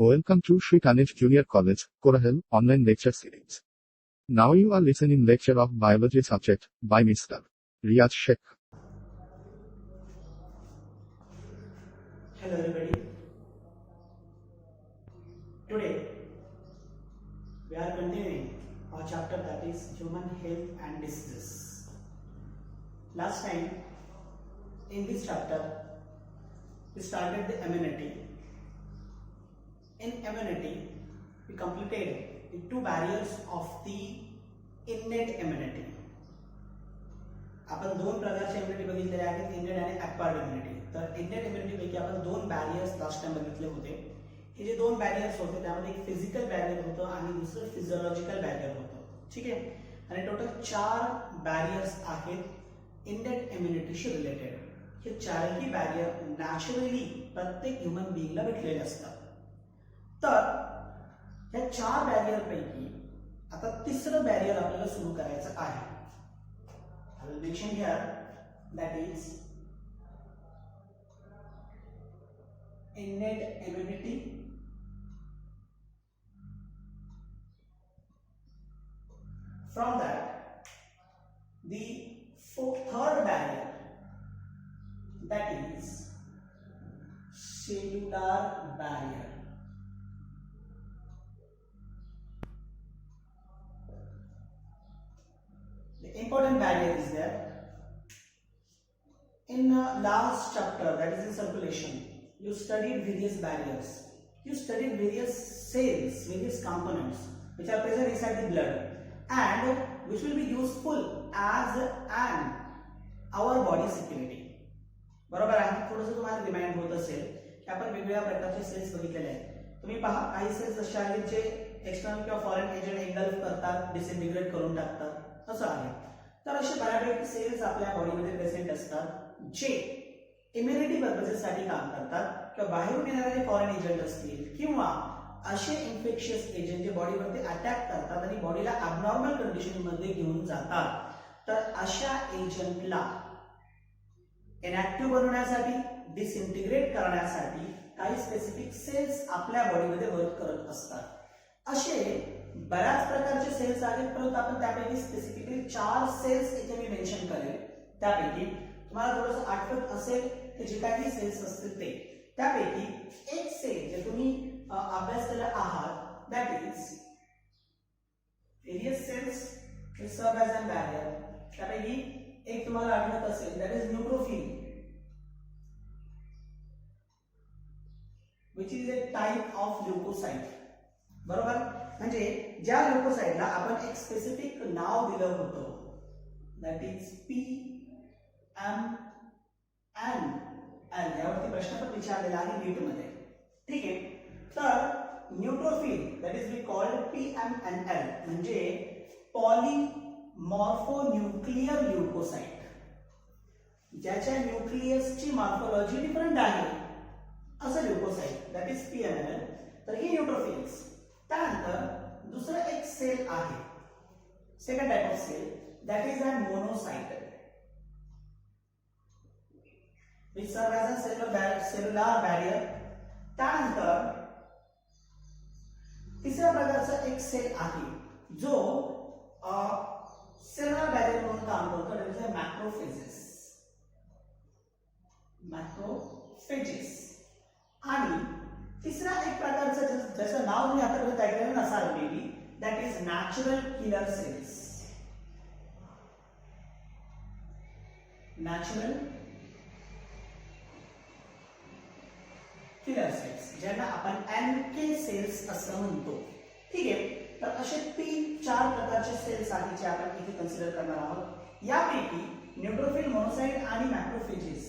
Welcome to Sri Ganesh Junior College, Korahel, online lecture series. Now you are listening lecture of biology subject by Mr. Riyaz Sheikh. Hello everybody. Today we are continuing our chapter that is human health and diseases. Last time in this chapter we started the immunity. In immunity we completed the two barriers of the innate immunity. आपण दोन प्रकारचे immunity बघितलेले आहेत, इनेट आणि acquired immunity. तर इनेट immunity पैकी आपण दोन बॅरियर्स लास्ट टाइम बघितले होते. हे जे दोन बॅरियर्स होते त्यामध्ये एक फिजिकल बॅरियर होतं आणि दुसरं फिजियोलॉजिकल बॅरियर होतं. ठीक आहे. आणि टोटल 4 बॅरियर्स आहेत इनेट इम्युनिटीशी रिलेटेड. हे चारही बॅरियर नॅचरली प्रत्येक ह्युमन बीइंगला भेटलेले असतात. तर या 4 बॅरियर पैकी आता तिसरं बॅरियर आपल्याला सुरू करायचं आहे. I will mention here that is innate immunity, from that the third barrier that is cellular barrier. The important barrier is there. In last chapter, that is in circulation, you studied various barriers. You studied various cells, various components which are present inside the blood and which will be useful as an our body security. बरोबर आहे. थोडंसं तुम्हाला remind होत असेल की आपण वेगवेगळ्या प्रकारचे सेल्स बघितलेले आहेत. तुम्ही पहा, काही सेल्स असे आहेत जे एक्सटर्नल किंवा फॉरेन एजंट एंगल्फ करतात, डिसइंटिग्रेट करून टाकतात, असं आहे. तर असे बऱ्यापैकी सेल्स आपल्या बॉडीमध्ये प्रेझेंट असतात जे इम्युनिटी पर्पजेससाठी काम करतात किंवा बाहेरून येणारे फॉरेन एजंट असतील किंवा असे इन्फेक्शियस एजंट जे बॉडीवरती अटॅक करतात आणि बॉडीला ॲबनॉर्मल कंडिशनमध्ये घेऊन जातात. तर अशा एजंटला इनॅक्टिव्ह बनवण्यासाठी, डिसइंटिग्रेट करण्यासाठी काही स्पेसिफिक सेल्स आपल्या बॉडीमध्ये वर्क करत असतात. असे बऱ्याच प्रकारचे सेल्स आहेत, परंतु आपण त्यापैकी स्पेसिफिकली 4 सेल्स इथे मी मेन्शन करेल. त्यापैकी तुम्हाला थोडंसं आठवत असेल की जे काही सेल्स असतील ते, त्यापैकी एक सेल जे तुम्ही अभ्यास केला आहात that is various cells which serve as an barrier. त्यापैकी एक तुम्हाला आठवत असेल that is neutrophil which is a type of leukocyte. बरोबर. म्हणजे ज्या ल्युकोसाइटला आपण एक स्पेसिफिक नाव दिलं होतं दॅट इज PMNL. यावरती प्रश्न पण विचारलेला आहे नीट मध्ये. ठीक आहे. तर neutrophil that is we called PMNL म्हणजे पॉलीमॉर्फोन्यूक्लियर ल्युकोसाइट. ज्याच्या न्यूक्लियसची मॉर्फोलॉजी डिफरंट आहे असं ल्युकोसाइट दॅट इज PMNL. तर ही न्यूट्रोफिल्स. त्यानंतर दुसरं एक सेल आहे, second type of cell that is a monocyte which serve as a cellular barrier. त्यानंतर तिसऱ्या प्रकारचा एक सेल आहे जो सेल्युलर बॅरियर म्हणून काम करतो, that is a macrophages. Macrophages. आणि तिसरा एक प्रकारचं जसं नाव तुम्ही आतापर्यंत ऐकलेलं नसाल baby, that is natural killer cells. Natural killer cells ज्यांना आपण NK सेल्स असं म्हणतो. ठीक आहे. तर असे 3-4 प्रकारचे सेल्स आहेत जे आपण इथे कन्सिडर करणार आहोत. यापैकी न्यूट्रोफिल, मोनोसाइट आणि मॅक्रोफेजेस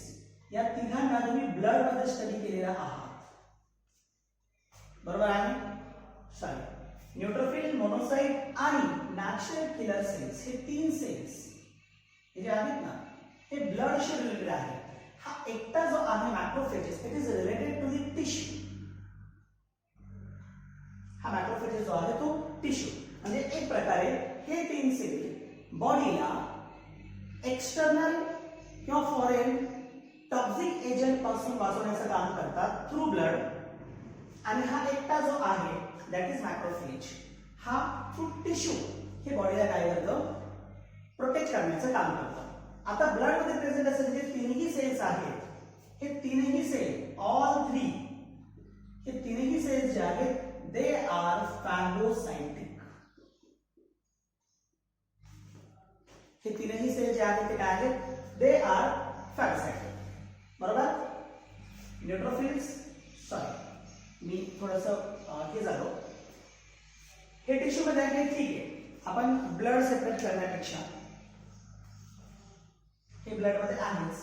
या तिघांना तुम्ही ब्लड मध्ये स्टडी केलेला आहात. बरोबर आहे. सॉरी, न्यूट्रोफिल, मोनोसाइट आणि नॅचरल किलर सेल्स हे 3 सेल्स हे जे आहेत ना हे ब्लडशी रिलेटेड आहेत. हा एकटा जो आहे macrophages it is related to the tissue. हा मॅक्रोफेजेस जो आहे तो टिश्यू. म्हणजे एक प्रकारे हे 3 सेल बॉडीला एक्सटर्नल किंवा फॉरेन टॉक्सिक एजंट पासून वाचवण्याचं काम करतात थ्रू ब्लड. आणि हा एकटा जो आहे दॅट इज मॅक्रोफेज. हा थ्रू टिश्यू हे बॉडीला काय करतं, प्रोटेक्ट करण्याचं काम करतं. आता ब्लड मध्ये प्रेझेंट असलेले जे तीनही सेल्स आहेत, हे तीनही सेल ऑल थ्री, हे तीनही सेल्स जे आहेत दे आर फॅगोसाइटिक. हे तीनही सेल जे आहेत ते काय आहेत, दे आर फॅगोसाइटिक. बरोबर. न्यूट्रोफिल्स, सॉरी मी थोडस हे झालो, हे टिश्यू मध्ये आहे ठीक आहे, आपण ब्लड सेपरेट करण्यापेक्षा हे ब्लड मध्ये आहेच,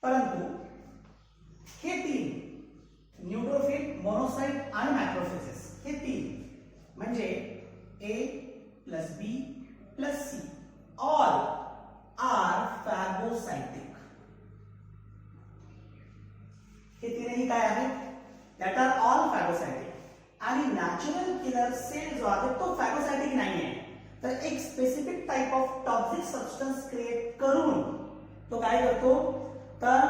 परंतु हे तीन न्यूट्रोफिल, मोनोसाइट आणि मॅक्रोफेजेस, हे तीन म्हणजे ए प्लस बी plus see all R phagocytic. हे तीनही काय आहेत, दॅट आर ऑल फॅगोसाइटिक. आणि नॅचरल किलर सेल जो आहे तो फॅगोसाइटिक नाही आहे, तर एक specific type of toxic substance create करून तो काय करतो, तर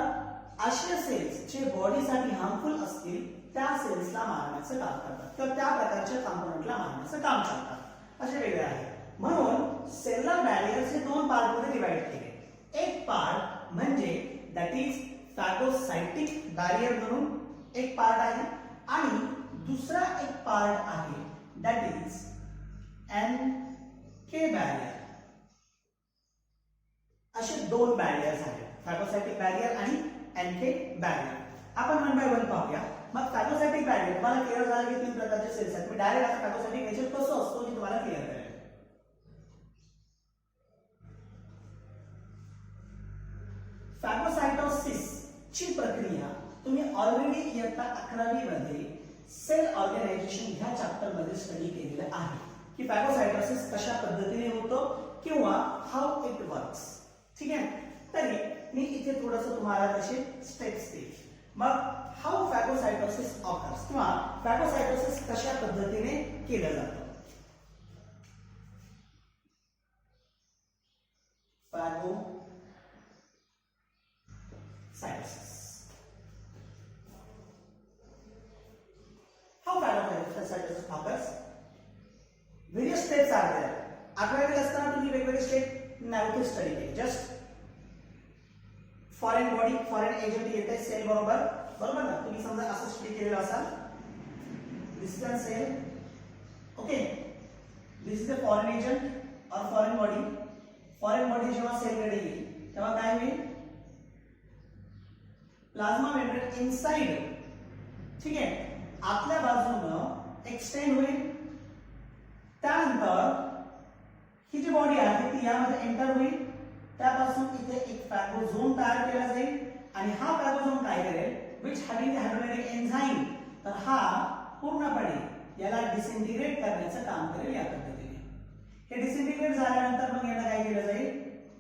अशा सेल्स जे बॉडीसाठी हार्मफुल असतील त्या सेल्सला मारण्याचं काम करतात किंवा त्या प्रकारच्या कंपोनंटला मारण्याचं काम करतात. असे वेगळे आहे. म्हणून सेलर बॅरियर्स हे दोन पार्ट मध्ये डिवाइड केले. एक पार्ट म्हणजे दॅट इज फॅगोसाइटिक बॅरियर म्हणून एक पार्ट आहे, आणि दुसरा एक पार्ट आहे दॅट इज एनके बॅरियर. असे दोन बॅरियर्स आहेत, फॅगोसाइटिक बॅरियर आणि एनके बॅरियर. आपण वन बाय वन पाहूया. मग फॅगोसाइटिक बॅरियर तुम्हाला क्लिअर झालं की तीन प्रकारचे सेल्स आहेत. मी डायरेक्ट आता फॅगोसाइटिक नेचर कसं असतो हे तुम्हाला क्लिअर करेल. फॅगोसाइटोसिस ची प्रक्रिया तुम्ही ऑलरेडी इयत्ता 11वी मध्ये सेल ऑर्गनायझेशन ह्या चॅप्टर मध्ये स्टडी केलेलं आहे की फॅगोसाइटोसिस कशा पद्धतीने होतो किंवा हाऊ इट वर्क्स. ठीक आहे. तरी मी इथे थोडस तुम्हाला तसे स्टेप्स देईल. मग हाऊ फॅगोसाइटोसिस ऑकर्स किंवा फॅगोसाइटोसिस कशा पद्धतीने केलं जातं. Phagocytosis, how phagocytosis occurs, various steps are there. 11वी असताना तुम्ही वेगवेगळे स्टेप नव्हते स्टडी केले. Just foreign body, foreign agent येते सेल बरोबर, बरोबर ना. तुम्ही समजा असं स्टडी केलेलं असाल, this is a cell, okay, this is a foreign agent और फॉरेन बॉडी. फॉरेन बॉडी जेव्हा सेलकडे येईल तेव्हा काय होईल, प्लाझ्मा मेम्ब्रेन इनसाइड, ठीक आहे, आतल्या बाजूनं एक्सटेंड होईल. त्यानंतर ही जी बॉडी आहे ती यामध्ये एंटर होईल. त्यापासून इथे एक फॅगोझोम तयार केला जाईल आणि हा फॅगोझोम काय करेल, विच हॅविंग हायड्रोमेरिक एन्झाइम, तर हा पूर्णपणे याला डिसइंटिग्रेट करण्याचं काम करेल या पद्धतीने. हे डिसइंटिग्रेट झाल्यानंतर मग याला काय केलं जाईल,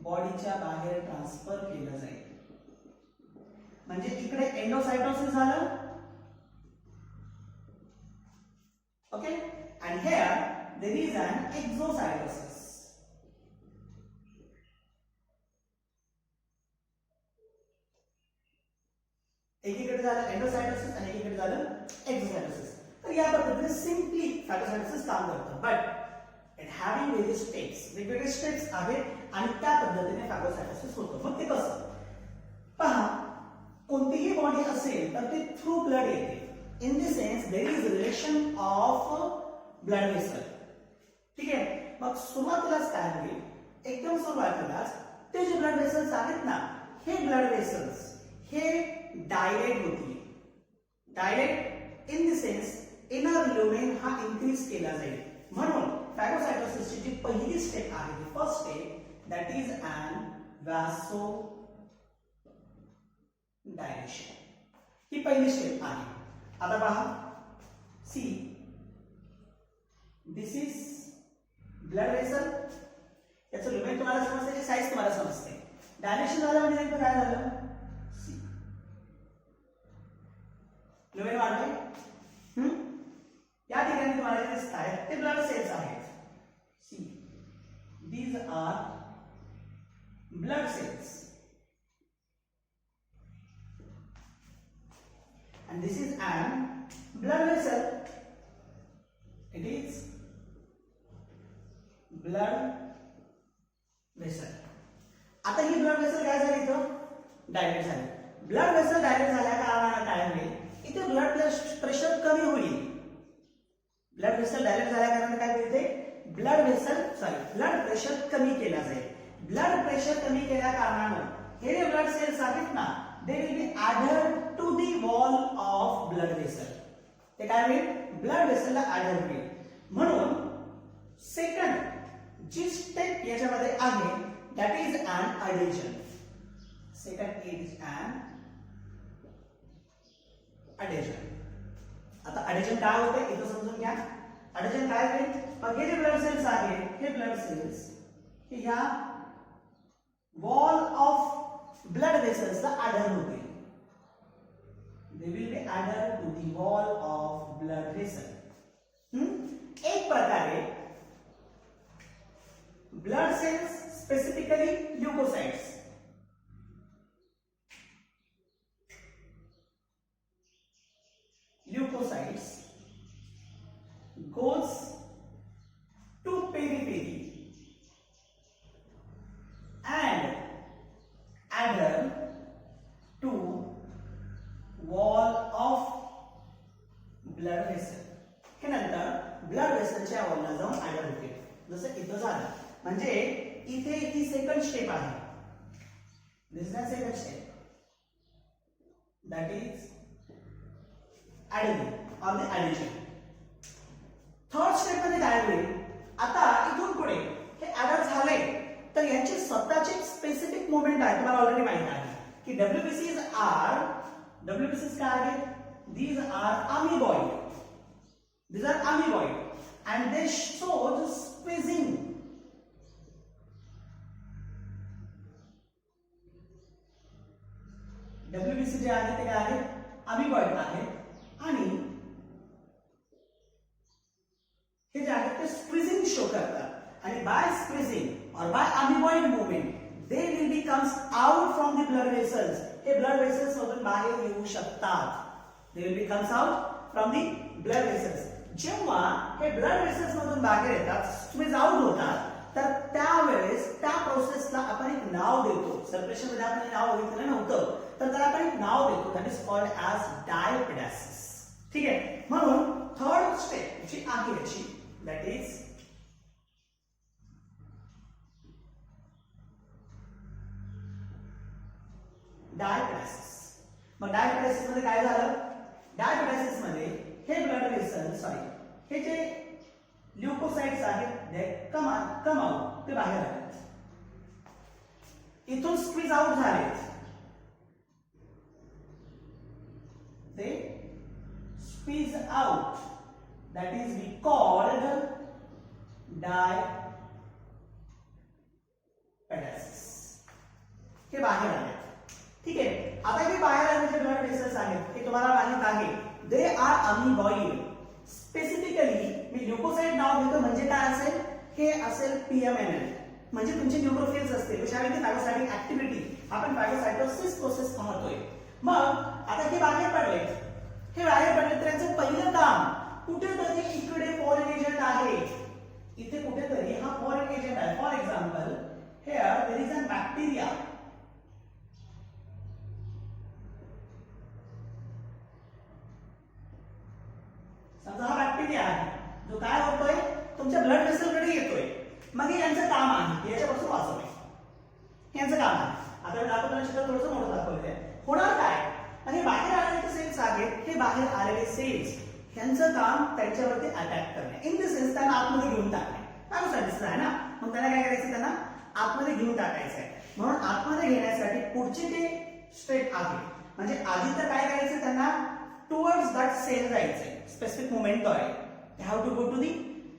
बॉडीच्या बाहेर ट्रान्सफर केलं जाईल. म्हणजे इकडे एंडोसाइटोसिस झालं, okay, and here there is an exocytosis. एकीकडे झालं एंडोसाइटोसिस आणि एकीकडे झालं एक्झोसाइटोसिस. तर या पद्धतीने सिम्पली फॅगोसाइटोसिस काम करतं, but it having various steps, वेगवेगळे स्टेप्स आहेत आणि त्या पद्धतीने फॅगोसाइटोसिस होतं. मग ते कसं पहा, कोणतीही बॉडी असेल तर ती थ्रू ब्लड येते. In the sense there is relation of blood vessel. ठीक आहे. मग सुरुवातीलाच काय होईल, एकदम सुरुवातीलाच ते जे ब्लड वेसल्स आहेत ना, हे ब्लड वेसल्स हे डायलेट होतील. Dilate in the sense inner lumen हा इन्क्रीज केला जाईल. म्हणून फॅगोसाइटोसिसची जी पहिली स्टेप आहे, first step, that is an vasodilation. ही पहिली स्टेप आहे. आता पहा, see this is blood vessel. याचं ल्युमेन तुम्हाला समजते, साईज तुम्हाला समजते. डायलेशन झालं म्हणजे नेमकं काय झालं, ल्युमेन वाढले. या ठिकाणी तुम्हाला जे दिसत आहेत ते ब्लड सेल्स आहेत. See these are blood cells. and this is an blood vessel. It is blood vessel. आता ही ब्लड वेसल काय झाली इथं डायलेट झाली. ब्लड वेसल डायलेट झाल्या कारणाने काय होईल, इथे ब्लड प्रेशर कमी होईल. ब्लड वेसल डायलेट झाल्या कारणाने काय होईल, ते ब्लड प्रेशर कमी केला जाईल. ब्लड प्रेशर कमी केल्या कारणाने हे जे ब्लड सेल्स आहेत ना, they will be added to the wall of blood vessel. ते काय होईल, ब्लड वेसलला ऍडेड होईल. म्हणून सेकंड जी स्टेप याच्यामध्ये आहे, that is an adhesion. Second is an adhesion. आता adhesion काय होते इथं समजून घ्या. adhesion काय होईल, मग हे जे ब्लड सेल्स आहेत, हे ब्लड सेल्स हे ह्या वॉल ऑफ ब्लड वेसल्स ला ऍडर होतील. they will be added to the wall of blood vessel. एक प्रकारे blood cells, specifically leukocytes, goes to periphery and adder to wall of blood vessel. हे नंतर blood वेसलच्या वॉलला जाऊन adder होते. जसं इथं झालं, म्हणजे इथे ही सेकंड स्टेप आहे. This is the second step, that is adding or the addition. Third step मध्ये काय होईल, आता इथून पुढे हे ऍडर झाले तर यांची स्वतःची स्पेसिफिक मुवमेंट आहे. तुम्हाला ऑलरेडी माहिती आहे की डब्ल्यूबीसीज काय आहेत, these are amoeboid. These are amoeboid and they show squeezing. WBC जे आहे ते काय आहे, amoeboid आहे. आणि हे जे आहे ते squeezing शो करतात. आणि by squeezing or by amoeboid movement they will be comes out from the blood vessels. हे blood vessels मधून बाहेर येऊ शकतात. they will be comes out from the blood vessels. जेव्हा हे ब्लड वेसल्स मधून बाहेर येतात, स्क्वीज आउट होतात, तर त्यावेळेस त्या प्रोसेसला आपण एक नाव देतो. सर्क्युलेशन मध्ये आपण नाव बघितलं नव्हतं, तर त्याला आपण एक नाव देतो, that is called as diapedesis. ठीक आहे. म्हणून थर्ड स्टेप जी आहे याची, दॅट इज डायपेडेसिस. मग डायपेडेसिस मध्ये काय झालं, डायपेडेसिस मध्ये हे ब्लड वेसल हे जे ल्युकोसाइट्स आहेत ते कम आउट, ते बाहेर आले, इथून स्क्वीज आउट झाले, ते squeeze out, that is we called diapedesis. हे बाहेर आले. ठीक आहे. आता हे बाहेर आलेले जे ब्लड वेसल्स आहेत हे तुम्हाला माहित आहे, दे आर amoeboid. स्पेसिफिकली मी ल्युकोसाइट नाव देतो, म्हणजे काय असेल, हे असेल पीएमएनएल, म्हणजे तुमचे न्यूट्रोफिल्स असतील. कशामध्ये फॅगोसाइटिक ऍक्टिव्हिटी, आपण फॅगोसाइटोसिस प्रोसेस पाहतोय. मग आता हे बाहेर पडले, हे बाहेर पडले तर त्यांचं पहिलं काम, कुठेतरी इकडे फॉरेन एजंट आहे, इथे कुठेतरी हा फॉरेन एजंट आहे. For example here there is a bacteria. समजा हा बॅक्टेरिया आहे, जो काय होतोय, तुमच्या ब्लड वेसलकडे येतोय. मग हे यांचं काम आहे याच्यापासून वाचवणे, यांचं काम आहे. आता मी दाखवताना चित्र थोडंसं मोठं दाखवलेलं आहे. होणार काय, आणि बाहेर आलेले सेल्स आहेत, हे बाहेर आलेले सेल्स यांचं काम त्यांच्यावरती अटॅक करणे, इन द सेन्स त्यांना आतमध्ये घेऊन टाकणे. फॅगोसाइटिस आहे ना, मग त्यांना काय करायचं, त्यांना आतमध्ये घेऊन टाकायचं आहे. म्हणून आतमध्ये घेण्यासाठी पुढचे जे स्टेप आहे, म्हणजे आधी तर काय करायचं, त्यांना टुवर्ड्स दॅट सेल जायचंय. स्पेसिफिक मोमेंट तो आहे, they have to go to the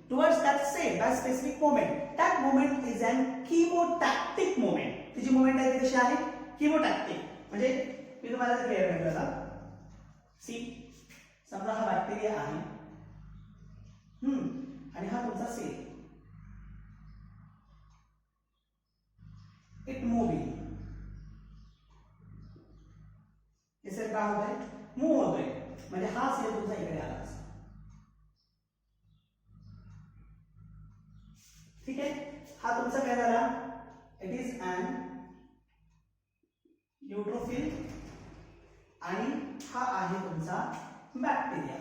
towards that cell by specific moment. That moment is an chemotactic moment. ती जी मोमेंट आहे ती कशी आहे, chemotactic. म्हणजे मी तुम्हाला क्लिअर करतो आता. सी, समजा हा बॅक्टेरिया आहे, आणि हा तुमचा सेल, इट मूव्हिंग. हे सेल काय होत आहे, मूव्ह होतोय, म्हणजे हा सेल तुमचा इकडे आला. ठीक आहे, हा तुमचा काय झाला, इट इज अन न्यूट्रोफिल आणि हा आहे तुमचा बॅक्टेरिया.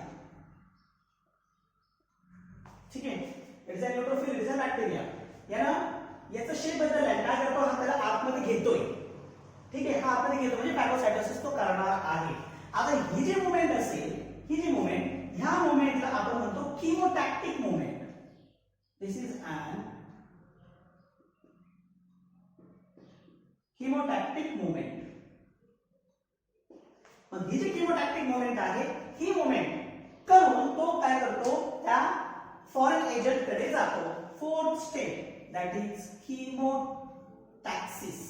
ठीक आहे, it is a neutrophil, it is a bacteria. याचा शेप बदललाय, काय करतो हा त्याला आतमध्ये घेतोय. ठीक आहे, हा आतमध्ये घेतो म्हणजे फॅगोसायटोसिस तो करणार आहे. आता ही जी मुवमेंट असेल, ही जी मुवमेंट, ह्या मुवमेंटला आपण म्हणतो chemotactic movement. This is an chemotactic movement. मग ही जी किमोटॅक्टिक मुवमेंट आहे, ही मुवमेंट करून तो काय करतो, त्या फॉरेन एजंट कडे जातो. Fourth step that is chemotaxis.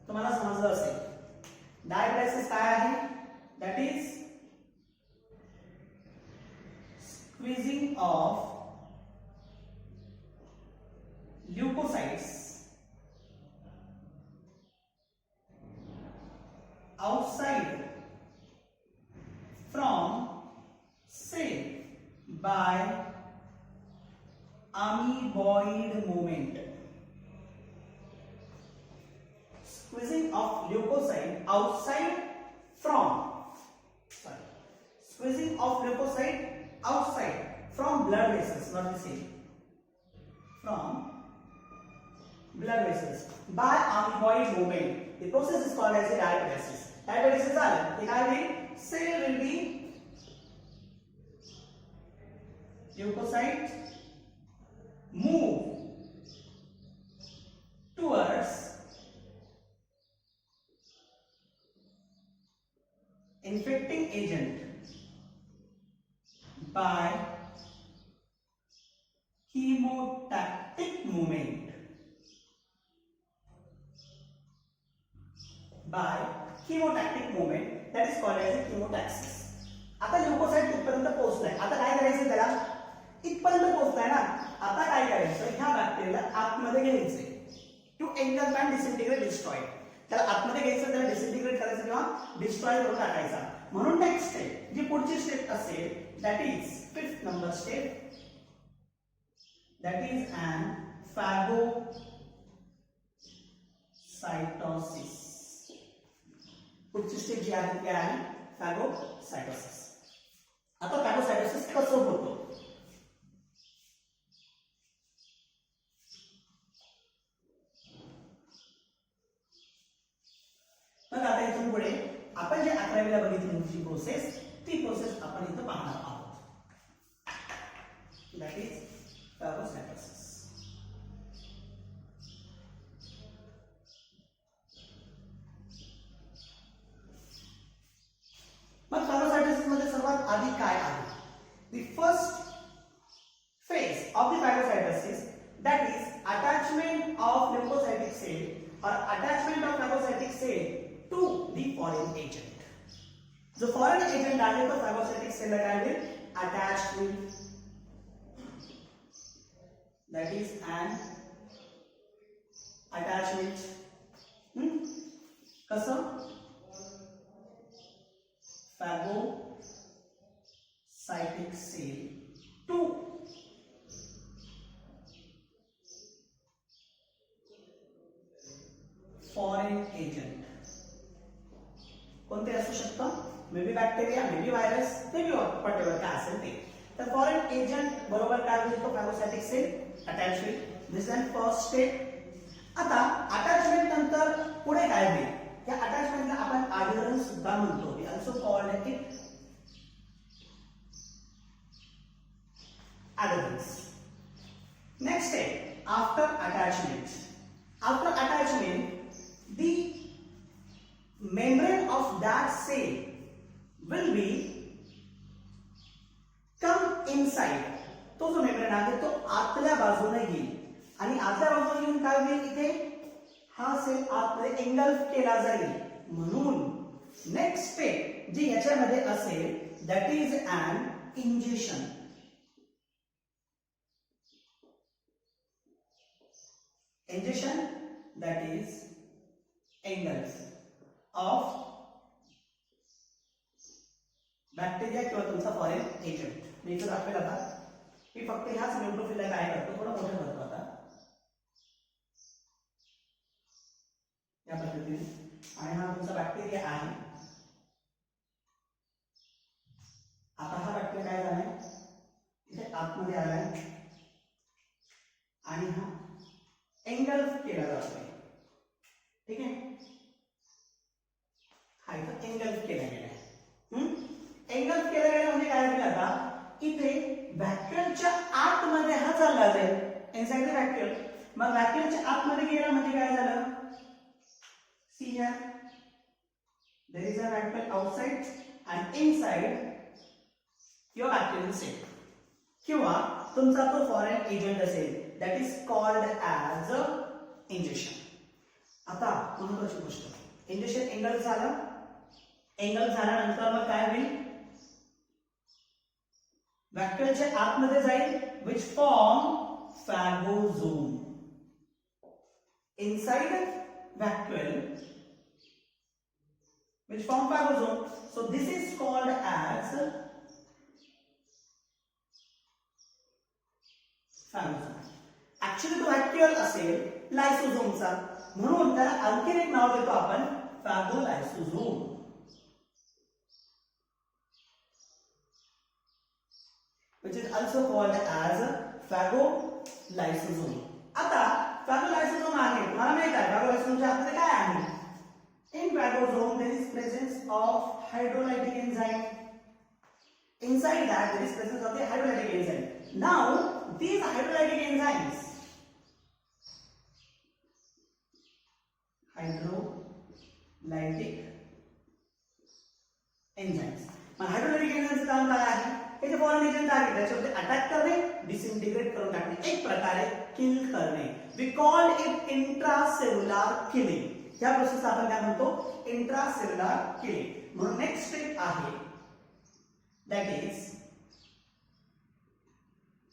तुम्हाला समजलं असेल. डायग्रायसिस काय आहे, that is squeezing of leukocytes outside from cell by amoeboid movement. Squeezing of leukocyte outside from, squeezing of leukocyte outside from blood vessels, not the same, from blood vessels by amoeboid movement. The process is called as a diaphoresis. Diaphoresis are the idea cell will be leukocyte move towards infecting agent by chemotactic movement. By chemotactic movement, that is called as a chemotaxis. आता ल्युकोसाइट इथपर्यंत पोहोचलाय. आता काय करायचं त्याला, इथपर्यंत पोहोचलाय ना, आता काय करायचं, ह्या बॅक्टेरियाला आतमध्ये घ्यायचंय to engulf and disintegrate destroy. त्याला आतमध्ये घ्यायचं, त्याला डिसइंटिग्रेट करायचं किंवा डिस्ट्रॉय करून टाकायचा. म्हणून नेक्स्ट स्टेप, जी पुढची स्टेप असेल, that is fifth number step, that is an phagocytosis. पुढची स्टेप जी आहे ती आहे फॅगोसायटोसिस. आता फॅगोसायटोसिस कसं होतं, तर आता इथून पुढे आपण जे 11वीला बघितली होती प्रोसेस, ती प्रोसेस आपण इथं पाहणार आहोत. That is phagocytosis. मग फॅगोसायटोसिस मध्ये सर्वात आधी काय आहे, the first phase of the phagocytosis, that is attachment of leukocytic cell और attachment of phagocytic cell to the foreign agent. जो फॉरेन एजंट आहे तो फॅगोसायटिक सेलला काय होईल, अटॅच होईल. That is an attachment. कसं, phagocytic cell to foreign agent. कोणते असू शकतं, may be bacteria, may be virus, may be whatever काय असेल ते. तर फॉरेन एजंट बरोबर काय होईल, तो फॅगोसायटिक सेल अटॅच होईल. दिस इज फर्स्ट स्टेप. आता अटॅचमेंट नंतर पुढे काय होईल, या अटॅचमेंटला आपण आढळण सुद्धा म्हणतो. We also called it adherence. Next step, after attachment. After attachment, the membrane of that cell will be come inside. तो जो मेम्ब्रेन आहे तो आतल्या बाजूने येईल आणि आतल्या बाजूने येऊन काय होईल, इथे हा सेल आतमध्ये एंगल्फ केला जाईल. म्हणून नेक्स्ट स्टेप जी याच्यामध्ये असेल, that is an injection. Injection, that is engulf of bacteria किंवा तुमचा फॉरेन एजंट. मी इथे दाखवेल आता की फक्त ह्याच न्यूट्रोफिलला काय करतो, थोडं मोठं करतो आता या पद्धतीने. आणि हा तुमचा बॅक्टेरिया आहे. आता हा बॅक्टेरिया काय झालाय, इथे आतमध्ये आलाय आणि हा एंगल्फ केला जातोय. ठीक आहे, हा इथं एंगल्फ केला गेला. एंगल्फ केला गेला म्हणजे काय होईल, आता इथे व्हॅक्युअलच्या आतमध्ये हा चालला जाईल इनसाइड द व्हॅक्युअल. मग व्हॅक्युअलच्या आतमध्ये गेला म्हणजे काय झालं, see here there is a vacuole outside and inside your bacterial cell किंवा तुमचा तो फॉरेन एजंट असेल, that is called as a injection. आता महत्वाची गोष्ट, इंजेक्शन एंगल्फ झालं. एंगल्फ झाल्यानंतर मग काय होईल, व्हॅक्युअलच्या आतमध्ये जाईल, which form phagosome. Inside vacuole, which form phagosome. So this is called as phagosome. Actually तो vacuole असेल लायसोझोमचा, म्हणून त्याला आणखीन एक नाव देतो आपण, phagolaisosome. which is also called as phagolysosome. आता phagolysosome आहे, तुम्हाला माहित आहे phagolysosome आतमध्ये काय आहे. In phagosome there is presence of hydrolytic enzyme. Inside that there is presence of the hydrolytic enzyme. Now these hydrolytic enzymes, मग हायड्रोलायटिक एन्झाइमचं काम काय आहे, हे जे फॉरेन एजंट आहे त्याच्यावरती अटॅक करणे, डिसइंटिग्रेट करून टाकणे, एक प्रकारे किल करणे. We call it intracellular killing. या प्रोसेसला आपण काय म्हणतो, इंट्रासेल्युलर किलिंग. म्हणून नेक्स्ट स्टेप आहे that is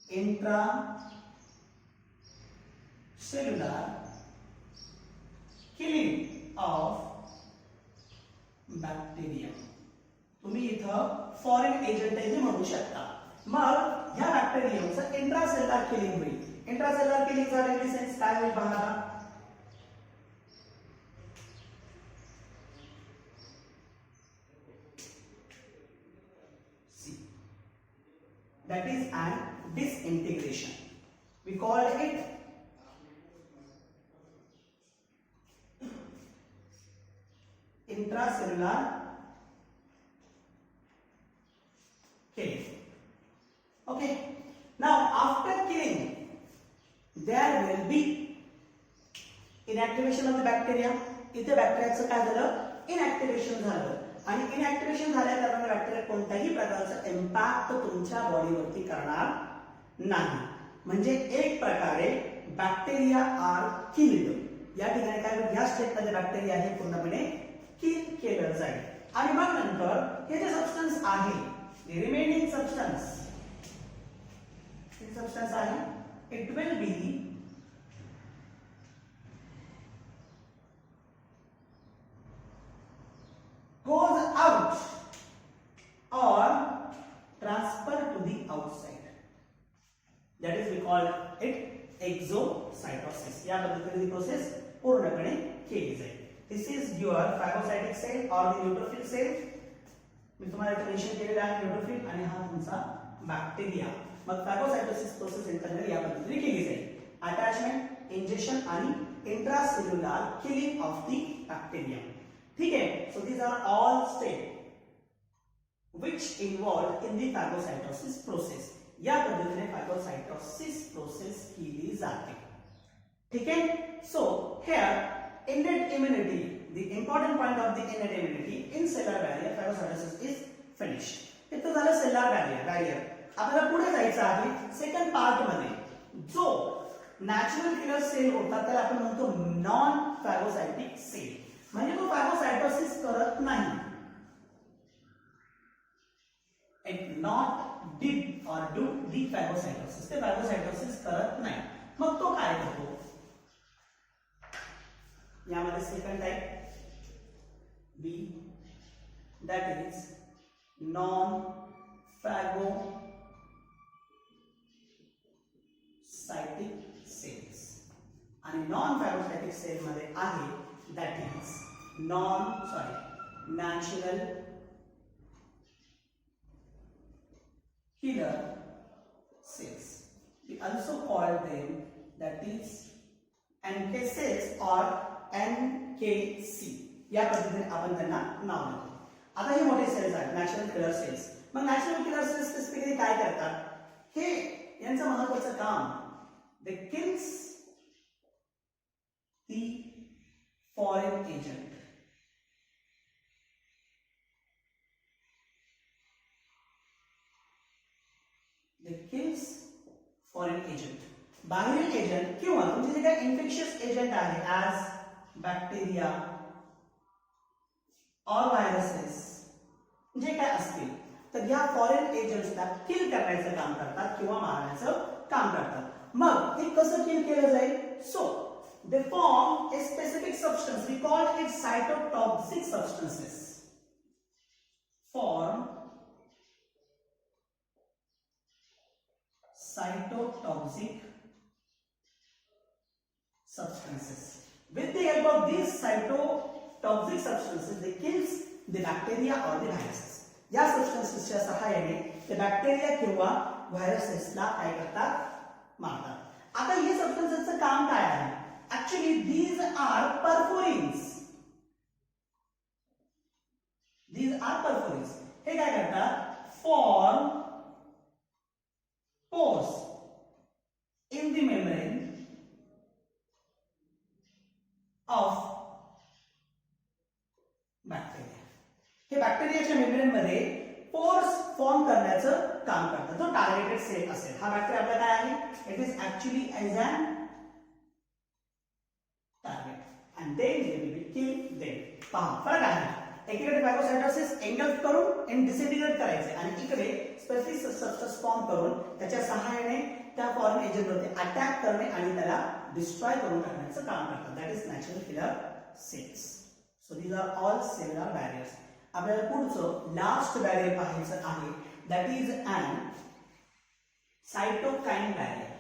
intracellular killing of bacteria. तुम्ही इथं फॉरेन एजंटही म्हणू शकता. मग ह्या बॅक्टेरियमचं इंट्रासेल्युलर किलिंग होईल. इंट्रासेल्युलर किलिंग झालं इन सेन्स काय होईल पहा, that is an disintegration. We call it intracellular killing. Okay, now after killing there will be inactivation of the bacteria. इथे बॅक्टेरियाचं काय झालं, इनऍक्टिव्हेशन झालं. आणि इनऍक्टिव्हेशन झाल्या कारणाने बॅक्टेरिया कोणत्याही प्रकारचा इम्पॅक्ट तुमच्या बॉडीवरती करणार नाही. म्हणजे एक प्रकारे बॅक्टेरिया आर किल्ड. या ठिकाणी काय, या स्टेपमध्ये बॅक्टेरिया हे पूर्णपणे किल केलं जाईल. आणि मग नंतर हे जे सबस्टन्स आहे, रिमेनिंग सबस्टन्स आहे, it will B goes out or transfer to the outside. That is we call it exocytosis. या पद्धतीने प्रोसेस पूर्णपणे केली जाईल. This is your phagocytic cell or the neutrophil cell. मी तुम्हाला इथे मेन्शन केलेला आहे न्यूट्रोफिल आणि हा तुमचा बॅक्टेरिया. मग फॅगोसाइटोसिस प्रोसेस इंटरनली या पद्धतीने केली जाईल. अटॅचमेंट, इंजेक्शन आणि intracellular killing of the bacteria. ठीक है, so these are all steps which involved in the phagocytosis process. या पद्धतीने phagocytosis process केली जाते. ठीक है, so here innate immunity, the important point of the innate immunity in cellular barrier phagocytosis is finished. इथं झालं सेल्युलर बॅरियर. आपल्याला पुढे जायचं आहे सेकंड पार्ट मध्ये. जो नॅचरल किलर सेल होता त्याला आपण म्हणतो नॉन फॅगोसाइटिक सेल. म्हणजे तो फॅगोसाइटोसिस करत नाही. इट नॉट डिड और डू दी फॅगोसाइटोसिस. ते फॅगोसाइटोसिस करत नाही. मग तो काय करतो, यामध्ये second type B, that is non-phagocytic cells. आणि non-phagocytic cell मध्ये आहे that is natural killer cells. We also call them that is NK cells or NKC. या पद्धतीने आपण त्यांना नाव देतो. आता हे मोठे सेल्स आहेत नॅचरल किलर सेल्स. मग नॅचरल किलर सेल्स स्पेसिफिकली काय करतात? हे यांचं महत्त्वाचं काम, they kills the foreign agent. They kills foreign agent, बाहेरील एजंट किंवा तुमचे जे काही इन्फेक्शियस एजंट आहे ॲज बॅक्टेरिया और व्हायरसेस जे काय असतील तर या फॉरेन एजंट्सला किल करण्याचं काम करतात किंवा मारण्याचं काम करतात. मग हे कसं किल केलं जाईल? So they form a specific substance, we call it cytotoxic substances. Form cytotoxic substances. With the help of these cytotoxic substances, they kills the bacteria or the viruses. या सबस्टन्सेसच्या सहाय्याने ते बॅक्टेरिया किंवा व्हायरसेसला काय करतात? मारतात. आता हे सबस्टन्सेसचं काम काय आहे? Actually these are perforins. These are perforins. हे काय करतात? Form pores in the membrane of bacteria. हे बॅक्टेरियाच्या मेम्ब्रेन मध्ये पोर्स फॉर्म करण्याचं काम करतात. जो टार्गेटेड सेल असेल, हा बॅक्टेरिया आपला काय आहे? It is actually as an target and then they will be kill them. पहा फरक आहे. एकीकडे फॅगोसायटोसिस एंगल्फ करून एंड डिसइंटिग्रेट करायचे आणि इकडे स्पेसिफिक सबस्टन्स फॉर्म करून त्याच्या सहाय्याने त्या फॉरेन एजंटवरती अटॅक करणे आणि त्याला डिस्ट्रॉय करून टाकण्याचं काम करतात. That is natural killer cells. So these are all cellular barriers. आपल्याला पुढचं लास्ट बॅरियर पाहायचं आहे, that is an cytokine barrier.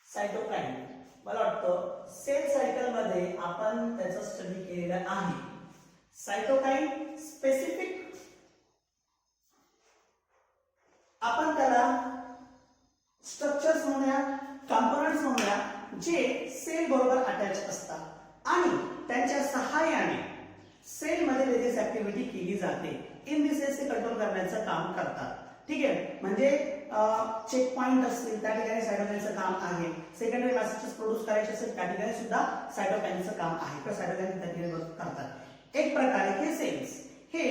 Cytokine मला वाटतं सेल सायकल मध्ये आपण त्याचा स्टडी केलेला आहे. सायटोकाईन स्पेसिफिक आपण त्याला स्ट्रक्चर्स म्हणूया, कंपोनेंट्स म्हणूया, जे सेल बरोबर अटॅच असतात आणि त्यांच्या सहाय्याने सेल मध्ये वेगळीच ऍक्टिव्हिटी केली जाते. इन दी सेल्स ते कंट्रोल करण्याचं काम करतात. ठीक आहे, म्हणजे चेक पॉइंट असतील त्या ठिकाणी सायटोकाईनचं काम आहे. सेकंडरी मेसेजेस प्रोड्यूस करायचे असेल त्या ठिकाणी सुद्धा सायटोकाईनचं काम आहे. तर सायटोकाईन त्या ठिकाणी करतात. एक प्रकारे हे सेल्स हे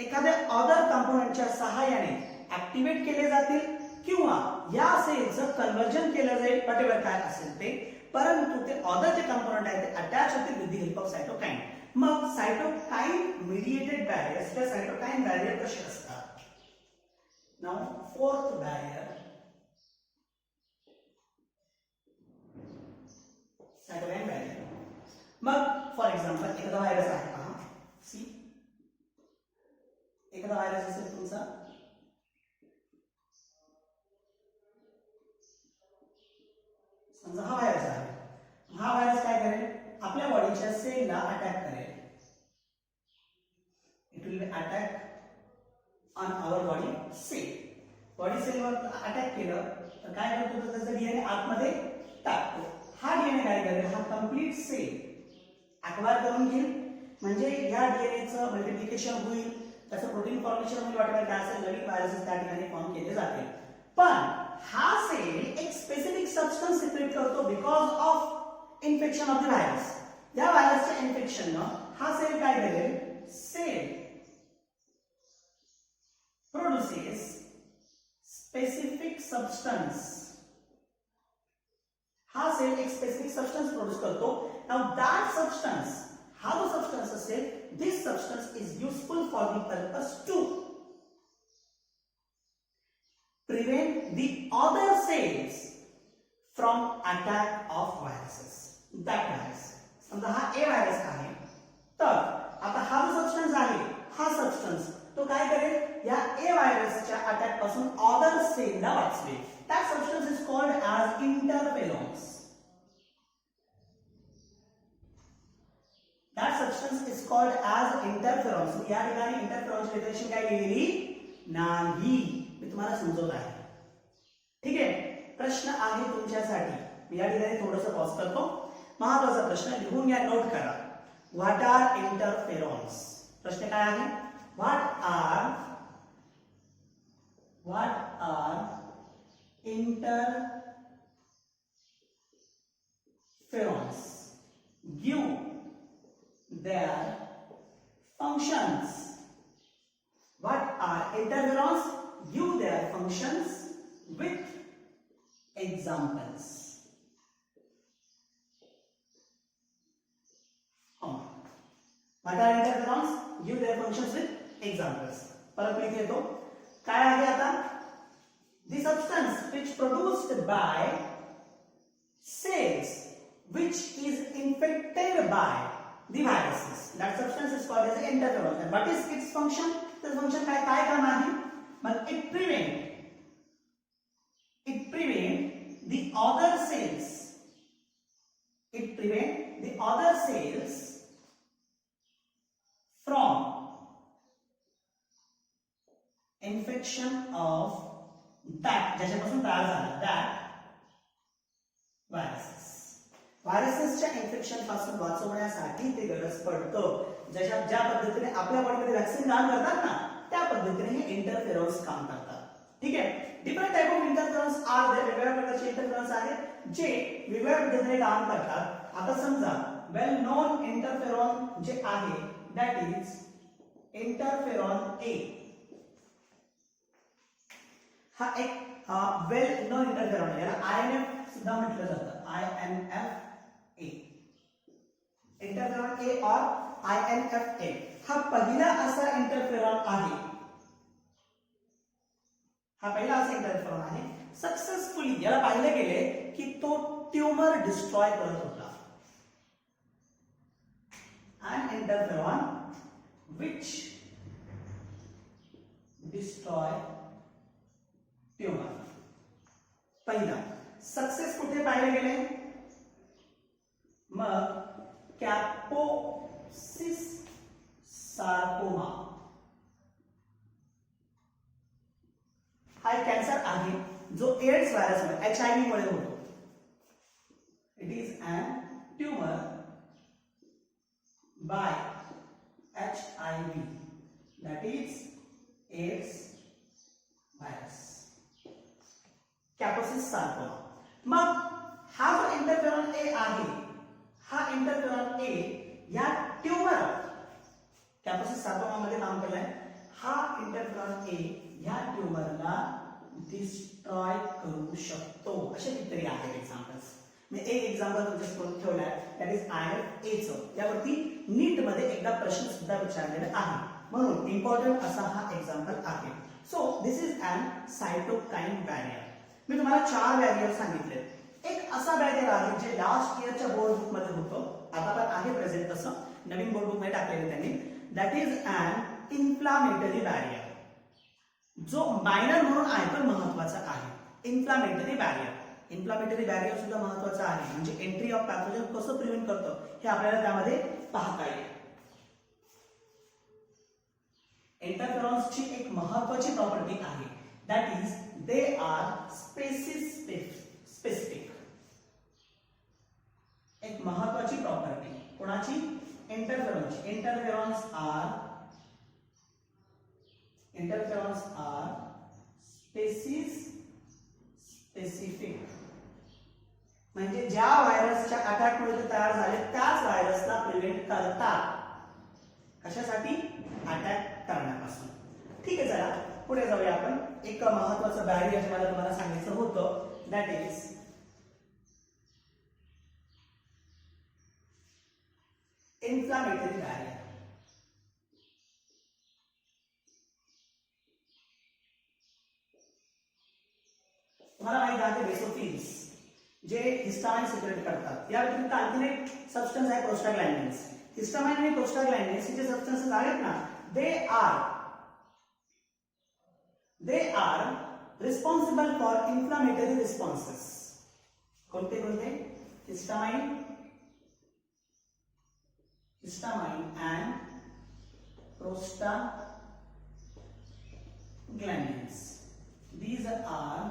एखाद्या अदर कंपोनेंटच्या सहाय्याने ऍक्टिव्हेट केले जातील किंवा या सेलचं कन्व्हर्जन केलं जाईल, व्हॉटएव्हर काय असेल ते, परंतु ते अदर जे कंपोनेंट आहेत ते अटॅच होतील with the help of cytokine. मग सायटोकाईन मीडिएटेड बॅरियर्स किंवा सायटोकाईन बॅरियर कसे असतात? Now, fourth barrier, cytokine barrier. मग फॉर एक्झाम्पल एखादा व्हायरस आहे पहा, सी एखादा व्हायरस असेल तुमचा, समजा हा व्हायरस आहे. हा व्हायरस काय करेल? आपल्या बॉडीच्या सेलला अटॅक करेल. It will be attack on our body cell. Body सेलवर अटॅक केलं तर काय करतो? तर त्याचा डीएनए आतमध्ये टाकतो. हा डीएनए काय करेल? हा कंप्लीट सेल अक्वायर करून घेईल, म्हणजे या डीएनएचं मल्टिप्लिकेशन होईल, त्याचं प्रोटीन फॉर्मेशन होईल, वाटेल काय असेल नवीन व्हायरसेस त्या ठिकाणी फॉर्म केले जातील. पण हा सेल एक स्पेसिफिक सबस्टन्स सिक्रेट करतो because of infection of the virus. या व्हायरसच्या इन्फेक्शननं हा सेल काय करेल? Cell produces specific substance. हा सेल एक स्पेसिफिक सबस्टन्स प्रोड्यूस करतो. नाउ दॅट सबस्टन्स, हा जो सबस्टन्स असेल, this substance is useful for the purpose to prevent the other cells from attack of viruses. That virus समजा हा ए व्हायरस आहे, तर आता हा जो सबस्टन्स आहे, हा सबस्टन्स तो काय करेल, या ए व्हायरसच्या अटॅक पासून अदर सेलला वाचवेल. That substance is called as interferons. That substance is called as interferons. या ठिकाणी इंटरफेरॉन्स डेफिनेशन काय लिहिलेली नाही, मी तुम्हाला समजवत आहे. ठीक आहे. प्रश्न आहे तुमच्यासाठी, मी या ठिकाणी थोडंसं पॉज करतो. महत्वाचा प्रश्न लिहून घ्या, नोट करा. What are interferons? प्रश्न काय आहे? What are interferons? Give their functions. What are interferons? Give their functions with examples. What are interferons? Give their functions with examples. परत लिहिते तो काय आहे आता? The substance which produced by cells which is infected by the viruses. That substance is called as interferon. And what is its function? Its function काय काम आहे? मग it prevent the other cells. It prevent the other cells from infection of that ज्याच्यापासून तयार झाला that viruses. व्हायरसेसच्या infection पासून वाचवण्यासाठी ते गरज पडतं. ज्या पद्धतीने आपल्या बॉडीमध्ये व्हॅक्सिन काम करतात ना, त्या पद्धतीने हे इंटरफेरॉन्स काम करतात. ठीक आहे. Different type of interferons are there. वेगवेगळ्या प्रकारचे इंटरफेरॉन्स आहेत जे वेगवेगळ्या पद्धतीने काम करतात. आता समजा वेल नोन इंटरफेरॉन जे आहे दॅट इज इंटरफेरॉन ए. हा एक वेल नोन इंटरफेरॉन आहे. याला आयएनएफ सुद्धा म्हटलं जातं. आयएनएफ ए, इंटरफेरॉन ए और आयएनएफ ए. हा पहिला असा इंटरफेरॉन आहे. हा पहिला असा इंटरफेरॉन आहे सक्सेसफुली याला पाहिले गेले की तो ट्यूमर डिस्ट्रॉय करत होता. an interferon which destroy tumor. पहिला सक्सेस कुठे पाहिले गेले? मग कॅपोसिस सार्कोमा हा एक कॅन्सर आहे जो एड्स व्हायरस मुळे HIV मुळे होतो. It is an tumour by HIV, that is AIDS virus. Kaposi's sarcoma. मग हा जो इंटरफेरॉन ए आहे, हा इंटरफेरॉन ए या ट्यूमर कॅपोसिस सार्कोमा मध्ये काम केलाय. हा इंटरफेरॉन ए या ट्यूमरला डिस्ट्रॉय करू शकतो. असे कितीतरी आहेत एक्झाम्पल्स. मी एक एक्झाम्पल तुमच्यासमोर ठेवलाय, दॅट इज INF A चं. यावरती नीट मध्ये एकदा प्रश्न सुद्धा विचारलेला आहे, म्हणून इम्पॉर्टंट असा हा एक्झाम्पल आहे. So this is an cytokine barrier. मी तुम्हाला 4 बॅरियर सांगितले. एक असा बॅरियर आहे जे लास्ट इयरच्या बोर्ड बुक मध्ये होतं, आता पण आहे प्रेझेंट तसं, नवीन बोर्ड बुक मध्ये टाकलेलं त्यांनी. That is an inflammatory barrier, जो मायनर म्हणून आहे पण महत्वाचा आहे. Inflammatory barrier. इन्फ्लामेटरी बॅरियर सुद्धा महत्वाचा आहे, म्हणजे एंट्री ऑफ पॅथोजन कसं प्रिव्हेंट करतं हे आपल्याला त्यामध्ये पाहता येईल. इंटरफेरॉन्सची एक महत्वाची प्रॉपर्टी आहे, that is they are specific. एक महत्वाची प्रॉपर्टी कोणाची? इंटरफेरॉन्सची. इंटरफेरॉन्स आर स्पेसिफिक, म्हणजे ज्या व्हायरसच्या अटॅकमुळे ते तयार झाले त्याच व्हायरसला प्रिव्हेंट करतात. कशासाठी? अटॅक करण्यापासून. ठीक आहे, चला पुढे जाऊया आपण. एक महत्वाचं बॅरियर मला तुम्हाला सांगायचं होतं, दॅट इज इन्फ्लामेटरी बॅरियर. तुम्हाला माहित आहे बेसोफिल्स. जे हिस्टामाइन सिक्रेट करतात. या व्यतिरिक्त आणखीन एक सबस्टन्स आहे प्रोस्टाग्लॅंडिन्स. हिस्टामाइन आणि प्रोस्टाग्लॅंडिन्स हे जे सबस्टन्सेस आहेत ना, they are responsible for inflammatory responses. कोणते कोणते? histamine and prostaglandins. These are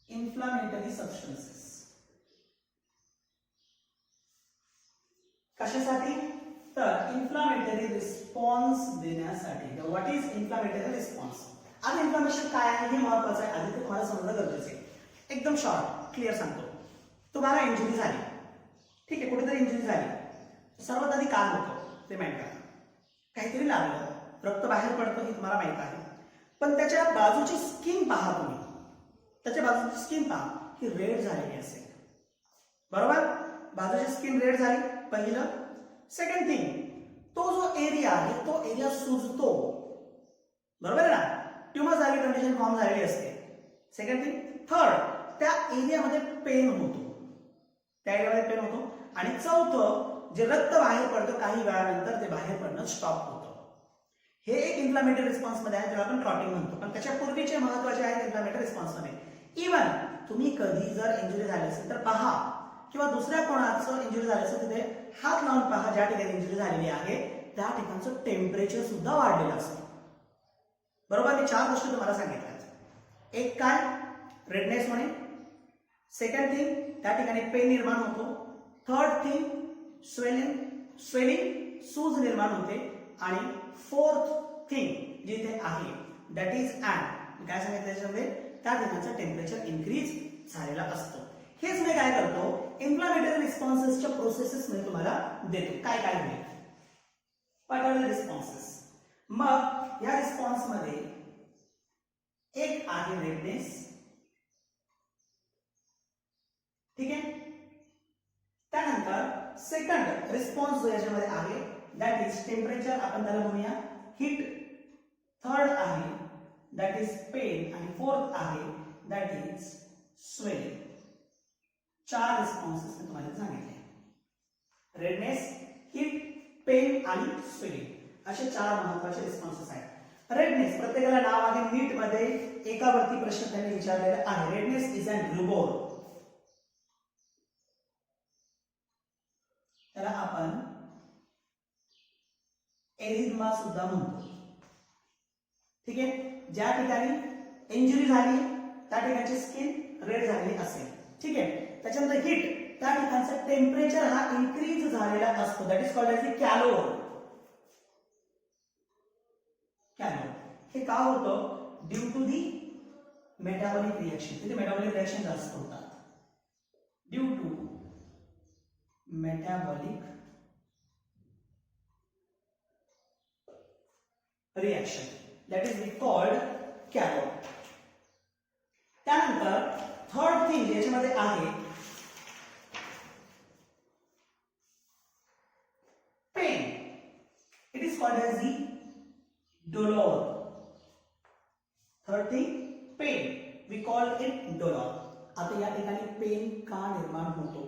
inflammatory substances. कशासाठी? तर इन्फ्लामेटरी रिस्पॉन्स देण्यासाठी. What is inflammatory response? आता इन्फ्लामेशन काय आहे हे महत्वाचं आहे, आधी ते तुम्हाला समजणं गरजेचं आहे. एकदम शॉर्ट क्लिअर सांगतो. तुम्हाला इंजुरी झाली, ठीक आहे, कुठेतरी इंजुरी झाली, सर्वात आधी काय होतं ते माहिती करा. काहीतरी लागलं, रक्त बाहेर पडतं हे तुम्हाला माहित आहे, पण त्याच्या बाजूची स्किन पहा तुम्ही. त्याच्या बाजूची स्किन पहा, ही रेड झालेली असेल, बरोबर? बाजूची स्किन रेड झाली, पहिलं. सेकंड थिंग, तो जो एरिया आहे तो एरिया सुजतो, बरोबर आहे ना? ट्युमर झाली, कंडिशन फॉर्म झालेली असते. Second thing. थर्ड, त्या एरियामध्ये पेन होतो, आणि चौथं, जे रक्त बाहेर पडतं काही वेळानंतर ते बाहेर पडणं स्टॉप होतं. हे एक इन्फ्लामेटरी रिस्पॉन्स मध्ये आहे, ज्याला आपण क्लॉटिंग म्हणतो. पण त्याच्या पूर्वीचे महत्वाचे आहेत इन्फ्लामेटरी रिस्पॉन्स मध्ये. इव्हन तुम्ही कधी जर इंजुरी झाली असेल तर पहा, किंवा दुसऱ्या कोणाचं इंजुरी झाली असेल तिथे हात लावून पहा, ज्या ठिकाणी इंजुरी झालेली आहे त्या ठिकाणचं टेम्परेचर सुद्धा वाढलेलं असतं, बरोबर? मी 4 गोष्टी तुम्हाला सांगितल्या. एक काय? रेडनेस होणे. सेकंड थिंग, त्या ठिकाणी पेन निर्माण होतो. थर्ड थिंग, स्वेलिंग सूज निर्माण होते. आणि फोर्थ थिंग जी इथे आहे दॅट इज काय सांगितलं त्याच्यामध्ये, त्या ठिकाणचं टेम्परेचर इन्क्रीज झालेलं असतं. हेच मी काय करतो, इन्फ्लामेटरी रिस्पॉन्सेसच्या प्रोसेसेस मध्ये तुम्हाला देतो. काय काय होईल, व्हॉट आर द रिस्पॉन्सेस. मग या रिस्पॉन्स मध्ये एक आहे रेडनेस, ठीक आहे. त्यानंतर सेकंड रिस्पॉन्स जो याच्यामध्ये आहे दॅट इज टेम्परेचर, आपण त्याला म्हणूया हीट. थर्ड आहे दॅट इज पेन. आणि फोर्थ आहे दॅट इज स्वेलिंग. 4 रिस्पॉन्सेस मी तुम्हाला सांगितले. रेडनेस, हीट, पेन आणि स्वेलिंग असे 4 महत्वाचे रिस्पॉन्सेस आहेत. रेडनेस, प्रत्येकाला नाव आहे. नीट मध्ये एकावरती प्रश्न त्यांनी विचारलेला आहे. Redness is an रुबोर. त्याला आपण एरिथमा सुद्धा म्हणतो, ठीक आहे. ज्या ठिकाणी इंजुरी झाली त्या ठिकाणची स्किन रेड झालेली असेल, ठीक आहे. त्याच्यानंतर हीट, त्या ठिकाणचं टेम्परेचर हा इन्क्रीज झालेला असतो, that is called as the calor. हे का होतं? Due to the metabolic reaction. तिथे मेटाबॉलिक रिएक्शन जास्त होतात. Due to metabolic reaction that is called calor. त्यानंतर थर्ड थिंग याच्यामध्ये आहे pain. It is called as the dolor. Third thing pain, we call it dolor. आता या ठिकाणी pen का निर्माण होतो?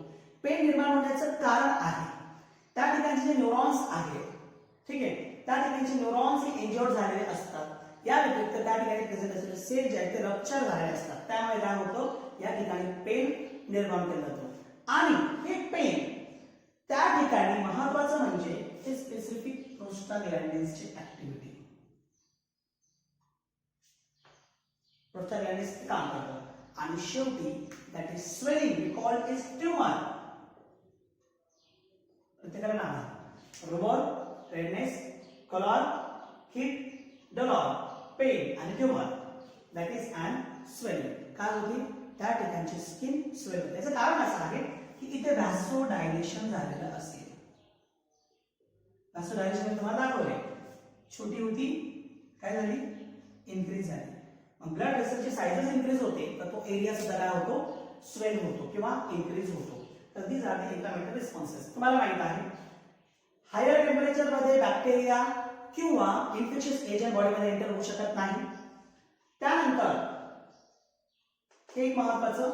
पेन निर्माण होण्याचं कारण आहे त्या ठिकाणचे जे न्यूरॉन्स आहेत, ठीक आहे, त्या ठिकाणचे न्यूरॉन्स हे इंजर्ड झालेले असतात. या व्यतिरिक्त त्या ठिकाणी प्रेझेंट असलेले सेल जे आहेत ते रप्चर झालेले असतात. त्यामुळे काय होतं, या ठिकाणी पेन निर्माण केलं जातं. आणि हे पेन त्या ठिकाणी महत्वाचं म्हणजे हे स्पेसिफिक प्रोस्टाग्लॅंडिन्सची ऍक्टिव्हिटी. प्रोस्टाग्लॅंडिन्स काम करतं. आणि शेवटी that is swelling, we call it tumour. प्रत्येकाला नाव आहे. Rubor, redness, colour, heat, dolor, pain आणि tumour. That is and swelling. काय होती? त्या ठिकाणची स्किन स्वेल होते. याचं कारण असं आहे की इथे व्हॅसोडायलेशन झालेलं असेल. व्हॅसोडायलेशन तुम्हाला दाखवले, छोटी होती, काय झाली? इन्क्रीज झाली. मग ब्लड वेसलची साईजच इन्क्रीज होते तर तो एरिया सुद्धा काय होतो? स्वेल होतो किंवा इन्क्रीज होतो. तर these are the inflammatory responses. तुम्हाला माहित आहे हायर टेम्परेचर मध्ये बॅक्टेरिया किंवा इन्फेक्शियस एजंट बॉडीमध्ये एंटर होऊ शकत नाही. त्यानंतर हे एक महत्वाचं.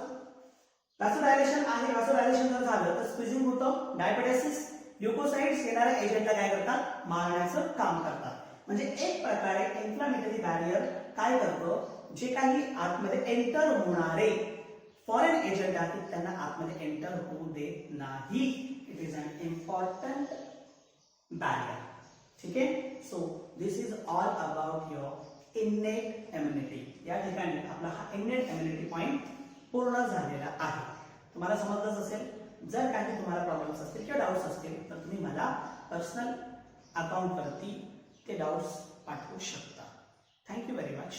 व्हासोडायलेशन आहे. व्हासोडायलेशन जर झालं तर स्क्विझिंग होतं, डायबेटिस, ल्युकोसाइड्स येणाऱ्या एजंटला काय करतात, मारण्याचं काम करतात. म्हणजे एक प्रकारे इन्फ्लामेटरी बॅरियर काय करतं, जे काही आतमध्ये एंटर होणारे फॉरेन एजंट आहेत त्यांना आतमध्ये एंटर होऊ देत नाही. It is an important barrier. ठीक आहे. So this is all about your innate immunity. या ठिकाणी आपला हा इननेट इम्युनिटी पॉइंट पूर्ण झालेला आहे. तुम्हाला समजलंच असेल. जर काही तुम्हाला प्रॉब्लेम्स असतील किंवा डाऊट्स असतील तर तुम्ही मला पर्सनल अकाउंट वरती ते डाऊट्स पाठवू शकता. Thank you very much.